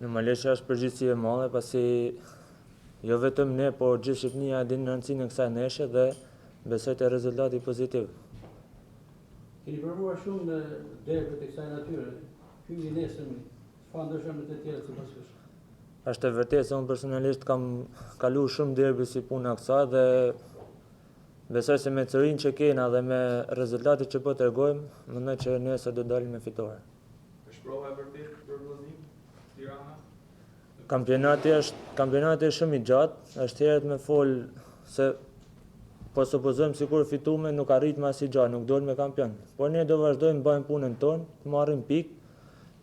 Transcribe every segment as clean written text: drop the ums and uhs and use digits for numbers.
Normalisht është përgjegjësi e madhe, pasi jo vetëm ne, por gjithë Shqipënia e din rëndësinë e kësaj ndeshje dhe besoj te rezultati pozitiv. Keni provuar shumë në derby të kësaj natyre. Ky i nesërmi, çfarë ndryshon me të tjerët sipas jush? Është e vërtetë se unë personalisht kam kaluar shumë derby si puna kësaj dhe besoj se me cërinë që kena dhe me rezultatet që po tregojmë, mendoj që nesër do dalim me fitore. Është prova e vërtetë për vllaznin Tirana? Kampionati është shumë i gjatë, është herët me fol se po supozojmë sikur fitume nuk arritme as i gjatë, nuk dolme kampion. Por ne do vazhdojmë bëjmë punën tonë, të marrim pikë,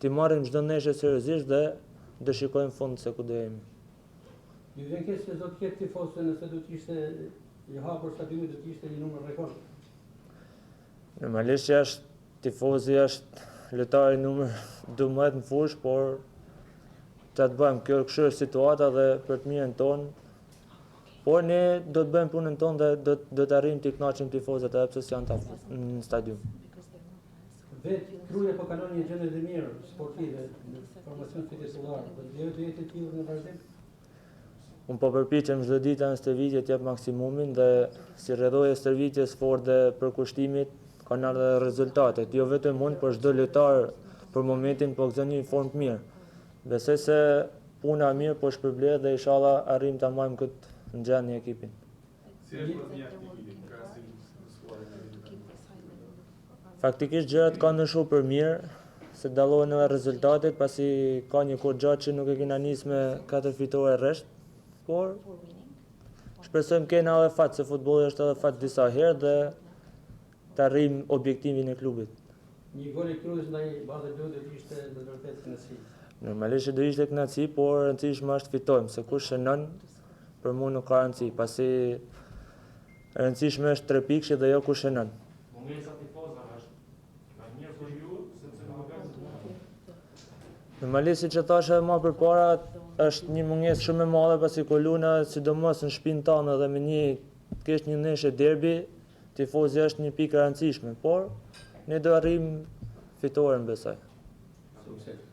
të marrim çdo ndeshje seriozisht dhe do shikojmë fund se ku do jemi. Ju vjen keq se do të ketë tifozë nëse do të ishte i hapur stadiumi, do të ishte një numër rekord. Normalisht tifozi është lojtari numër 12 në fushë, por çfarë të bëjmë, kjo është situata dhe për të mirën tonë. Por ne do të bëjmë punën tonë dhe do të arrijmë të kënaqim tifozët edhe pse janë në stadium. Vetë Kruja po kalon një gjendje të mirë sportive në formacion fitesëllar, do të jetë të tillë në vazhdim. Unë po përpiqem çdo ditë në stërvitje të jap maksimumin dhe si rrjedhojë stërvitjes fort dhe përkushtimit kanë ardhur rezultatet. Jo vetëm unë, por çdo lojtar për momentin po gëzon një formë të mirë. Besoj se puna e mirë po shpërblet dhe inshallah arrijmë ta marrim këtë në gjendje ekipin. Si është vllaznia aktivi në krahasim të skuadrës? Faktikisht gjërat kanë ndryshuar për mirë, se dallohen edhe rezultatet, pasi ka një kohë gjatë që nuk e kena nisë me 4 fitore rresht, por shpresojmë kena edhe fat, se futbolli është edhe fat disa herë dhe të arrijmë objektivin e klubit. Një gol i Krujës ndaj Bardhë Blu do të ishte në të vërtetë kënaqësi. Normalisht do ishte kënaqësi, por e rëndësishme është fitojmë, se kush shënon për mua nuk ka rëndësi, pasi e rëndësishme është 3 pikë dhe jo kush shënon. Mungesa tifozave është më mirë për ju sepse nuk ka. Normalisht siç e thashë edhe më përpara, është një mungesë shumë e madhe pasi Koluna, sidomos në shtëpinë tonë dhe me të kesh një ndeshje derbi, tifozi është një pikë e rëndësishme, por ne do arrijmë fitoren besoj. Sukses.